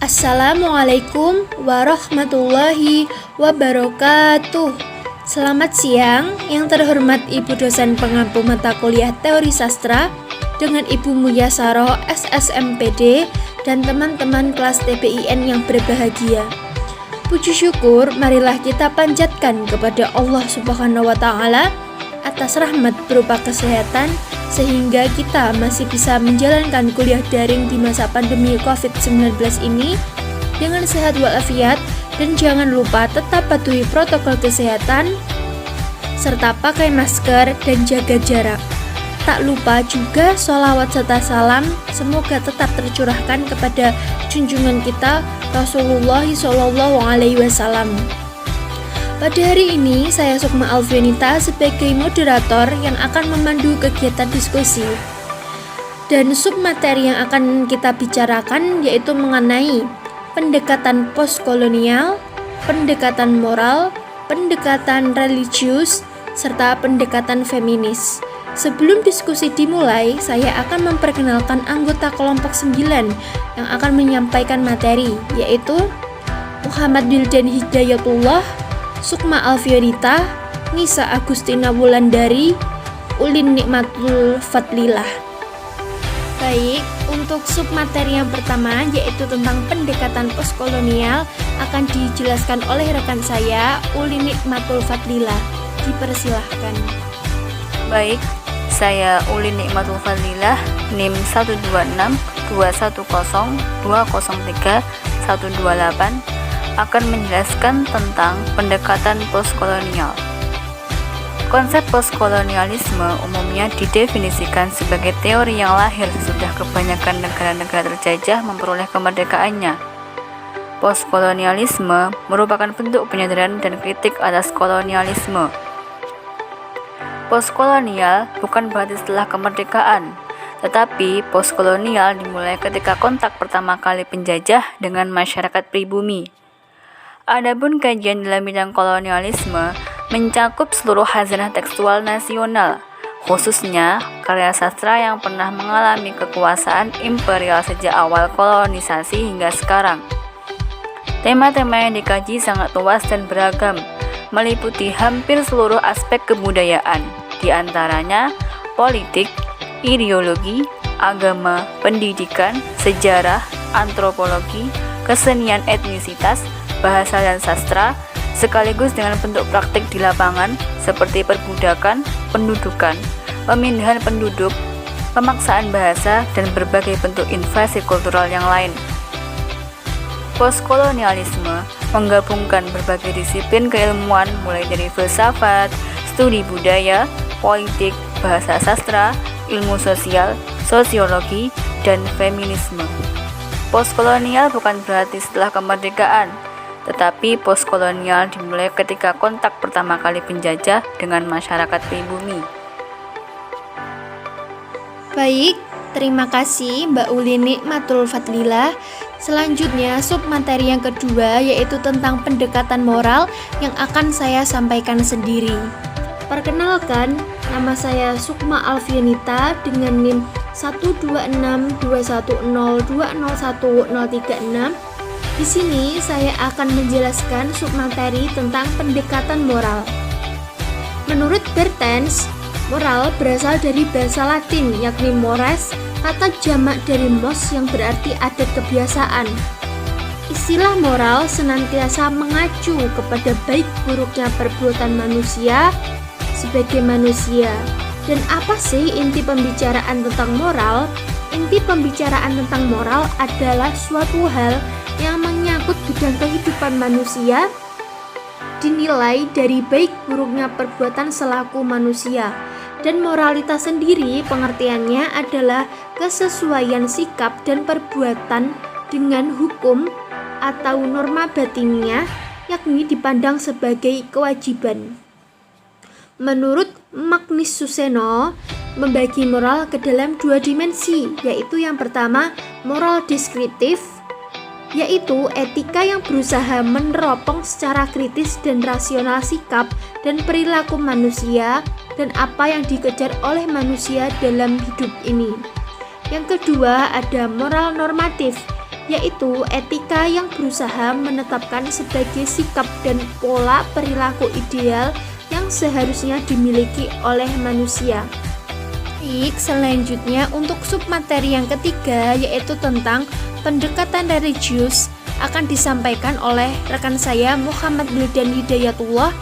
Assalamualaikum warahmatullahi wabarakatuh. Selamat siang yang terhormat Ibu dosen pengampu mata kuliah Teori Sastra dengan Ibu Muyasaroh SSMPD dan teman-teman kelas TPIN yang berbahagia. Puji syukur marilah kita panjatkan kepada Allah Subhanahu wa taala atas rahmat berupa kesehatan sehingga kita masih bisa menjalankan kuliah daring di masa pandemi COVID-19 ini dengan sehat walafiat, dan jangan lupa tetap patuhi protokol kesehatan serta pakai masker dan jaga jarak. Tak lupa juga sholawat serta salam semoga tetap tercurahkan kepada junjungan kita Rasulullah SAW. Pada hari ini, saya Sukma Alfianita sebagai moderator yang akan memandu kegiatan diskusi. Dan submateri yang akan kita bicarakan yaitu mengenai pendekatan postkolonial, pendekatan moral, pendekatan religius, serta pendekatan feminis. Sebelum diskusi dimulai, saya akan memperkenalkan anggota kelompok 9 yang akan menyampaikan materi, yaitu Muhammad Wildan Hidayatullah, Sukma Alfianita, Nisa Agustina Wulandari, Ulin Nikmatul Fadlilah. Baik, untuk submateri yang pertama yaitu tentang pendekatan postkolonial akan dijelaskan oleh rekan saya, Ulin Nikmatul Fadlilah. Dipersilahkan. Baik, saya Ulin Nikmatul Fadlilah, NIM 1262102031128 akan menjelaskan tentang pendekatan postkolonial. Konsep postkolonialisme umumnya didefinisikan sebagai teori yang lahir sesudah kebanyakan negara-negara terjajah memperoleh kemerdekaannya. Postkolonialisme merupakan bentuk penyadaran dan kritik atas kolonialisme. Postkolonial bukan berarti setelah kemerdekaan, tetapi postkolonial dimulai ketika kontak pertama kali penjajah dengan masyarakat pribumi. Adapun kajian dalam bidang kolonialisme mencakup seluruh khazanah tekstual nasional, khususnya karya sastra yang pernah mengalami kekuasaan imperial sejak awal kolonisasi hingga sekarang. Tema-tema yang dikaji sangat luas dan beragam, meliputi hampir seluruh aspek kebudayaan, di antaranya politik, ideologi, agama, pendidikan, sejarah, antropologi, kesenian etnisitas, bahasa dan sastra, sekaligus dengan bentuk praktik di lapangan seperti perbudakan, pendudukan, pemindahan penduduk, pemaksaan bahasa, dan berbagai bentuk invasi kultural yang lain. Postkolonialisme menggabungkan berbagai disiplin keilmuan mulai dari filsafat, studi budaya, politik, bahasa sastra, ilmu sosial, sosiologi, dan feminisme. Postkolonial bukan berarti setelah kemerdekaan, tetapi postkolonial dimulai ketika kontak pertama kali penjajah dengan masyarakat pribumi. Baik, terima kasih Mbak Ulin Nikmatul Fadlilah. Selanjutnya submateri yang kedua yaitu tentang pendekatan moral yang akan saya sampaikan sendiri. Perkenalkan, nama saya Sukma Alfianita dengan NIM 1262102011036. Di sini saya akan menjelaskan submateri tentang pendekatan moral. Menurut Bertens, moral berasal dari bahasa Latin yakni mores, kata jamak dari mos yang berarti adat kebiasaan. Istilah moral senantiasa mengacu kepada baik buruknya perbuatan manusia sebagai manusia. Dan apa sih inti pembicaraan tentang moral? Inti pembicaraan tentang moral adalah suatu hal yang menyangkut bidang kehidupan manusia dinilai dari baik buruknya perbuatan selaku manusia. Dan moralitas sendiri pengertiannya adalah kesesuaian sikap dan perbuatan dengan hukum atau norma batiniah, yakni dipandang sebagai kewajiban. Menurut Magnus Suseno, membagi moral ke dalam dua dimensi, yaitu yang pertama moral deskriptif yaitu etika yang berusaha meneropong secara kritis dan rasional sikap dan perilaku manusia dan apa yang dikejar oleh manusia dalam hidup ini. Yang kedua ada moral normatif, yaitu etika yang berusaha menetapkan sebagai sikap dan pola perilaku ideal yang seharusnya dimiliki oleh manusia. Baik, selanjutnya untuk submateri yang ketiga yaitu tentang pendekatan religius akan disampaikan oleh rekan saya Muhammad Wildan Hidayatullah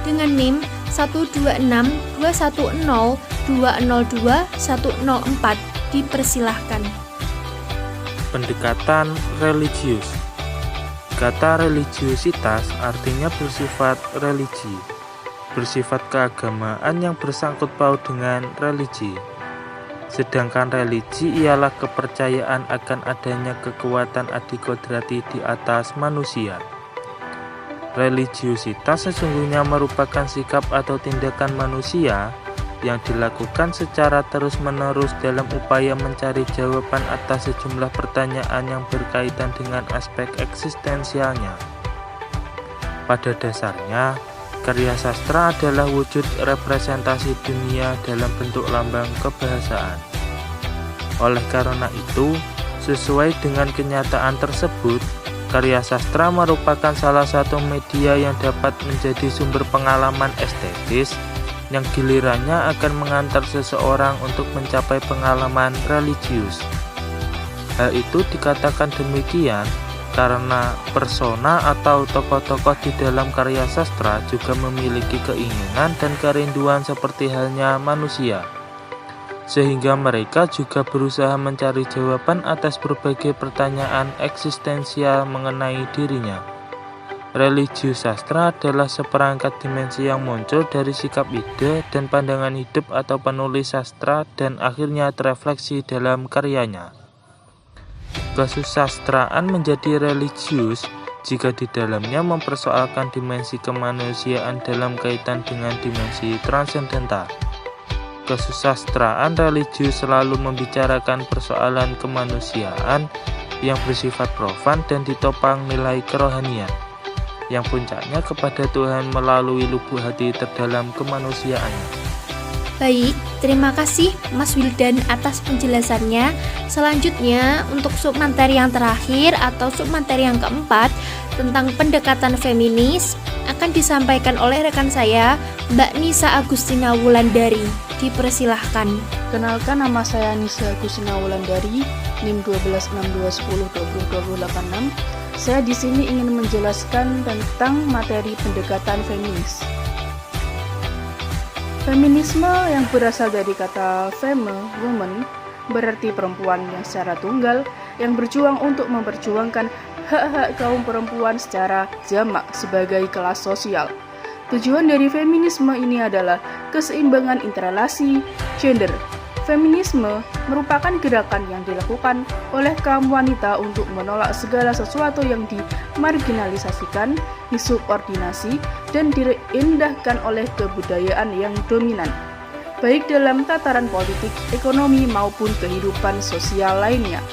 dengan NIM 1262102020104. Dipersilahkan. Pendekatan religius. Kata religiusitas artinya bersifat religi, bersifat keagamaan yang bersangkut paut dengan religi. Sedangkan religi ialah kepercayaan akan adanya kekuatan adikodrati di atas manusia. Religiusitas sesungguhnya merupakan sikap atau tindakan manusia yang dilakukan secara terus-menerus dalam upaya mencari jawaban atas sejumlah pertanyaan yang berkaitan dengan aspek eksistensialnya. Pada dasarnya, karya sastra adalah wujud representasi dunia dalam bentuk lambang kebahasaan. Oleh karena itu, sesuai dengan kenyataan tersebut, karya sastra merupakan salah satu media yang dapat menjadi sumber pengalaman estetis yang gilirannya akan mengantar seseorang untuk mencapai pengalaman religius. Hal itu dikatakan demikian karena persona atau tokoh-tokoh di dalam karya sastra juga memiliki keinginan dan kerinduan seperti halnya manusia, sehingga mereka juga berusaha mencari jawaban atas berbagai pertanyaan eksistensial mengenai dirinya. Religius sastra adalah seperangkat dimensi yang muncul dari sikap ide dan pandangan hidup atau penulis sastra dan akhirnya terefleksi dalam karyanya. Kesusastraan menjadi religius jika di dalamnya mempersoalkan dimensi kemanusiaan dalam kaitan dengan dimensi transendental. Kesusastraan religius selalu membicarakan persoalan kemanusiaan yang bersifat profan dan ditopang nilai kerohanian, yang puncaknya kepada Tuhan melalui lubuk hati terdalam kemanusiaannya. Baik, terima kasih Mas Wildan atas penjelasannya. Selanjutnya untuk submateri yang terakhir atau submateri yang keempat tentang pendekatan feminis akan disampaikan oleh rekan saya Mbak Nisa Agustina Wulandari. Dipersilahkan. Kenalkan, nama saya Nisa Agustina Wulandari, NIM 126210202086. Saya di sini ingin menjelaskan tentang materi pendekatan feminis. Feminisme yang berasal dari kata femme, woman, berarti perempuan yang secara tunggal, yang berjuang untuk memperjuangkan hak-hak kaum perempuan secara jamak sebagai kelas sosial. Tujuan dari feminisme ini adalah keseimbangan interrelasi gender. Feminisme merupakan gerakan yang dilakukan oleh kaum wanita untuk menolak segala sesuatu yang dimarginalisasikan, disubordinasi, dan diindahkan oleh kebudayaan yang dominan, baik dalam tataran politik, ekonomi, maupun kehidupan sosial lainnya.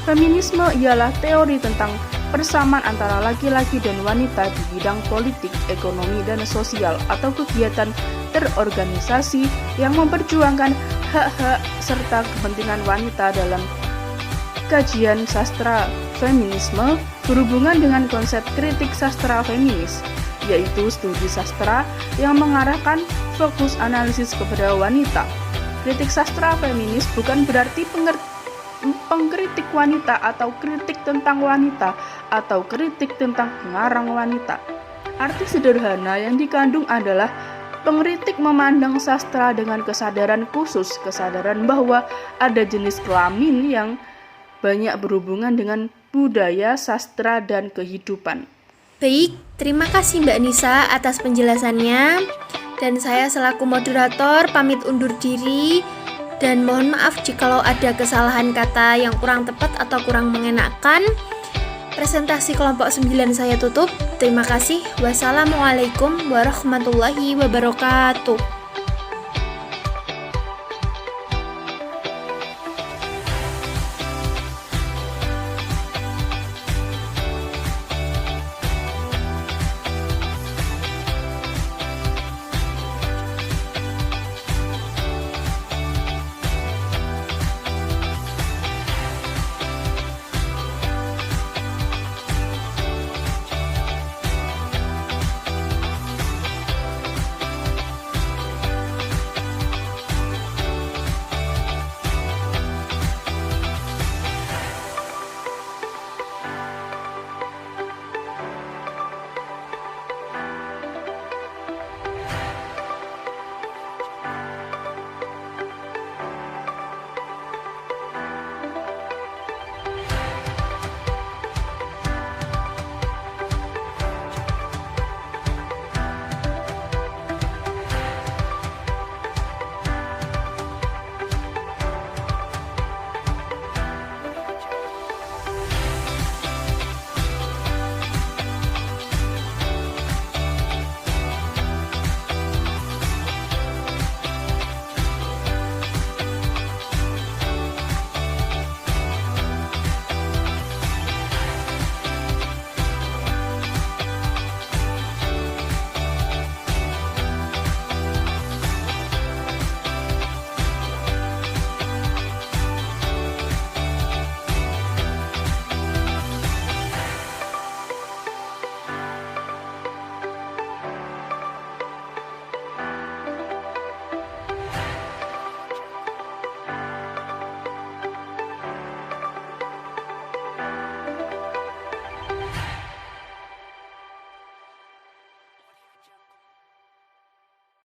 Feminisme ialah teori tentang persamaan antara laki-laki dan wanita di bidang politik, ekonomi, dan sosial atau kegiatan terorganisasi yang memperjuangkan hak-hak serta kepentingan wanita. Dalam kajian sastra feminisme berhubungan dengan konsep kritik sastra feminis, yaitu studi sastra yang mengarahkan fokus analisis kepada wanita. Kritik sastra feminis bukan berarti pengkritik wanita atau kritik tentang wanita atau kritik tentang pengarang wanita. Arti sederhana yang dikandung adalah pengkritik memandang sastra dengan kesadaran khusus, kesadaran bahwa ada jenis kelamin yang banyak berhubungan dengan budaya, sastra, dan kehidupan. Baik, terima kasih Mbak Nisa atas penjelasannya. Dan saya selaku moderator pamit undur diri. Dan mohon maaf jikalau ada kesalahan kata yang kurang tepat atau kurang mengenakan. Presentasi kelompok 9 saya tutup. Terima kasih. Wassalamualaikum warahmatullahi wabarakatuh.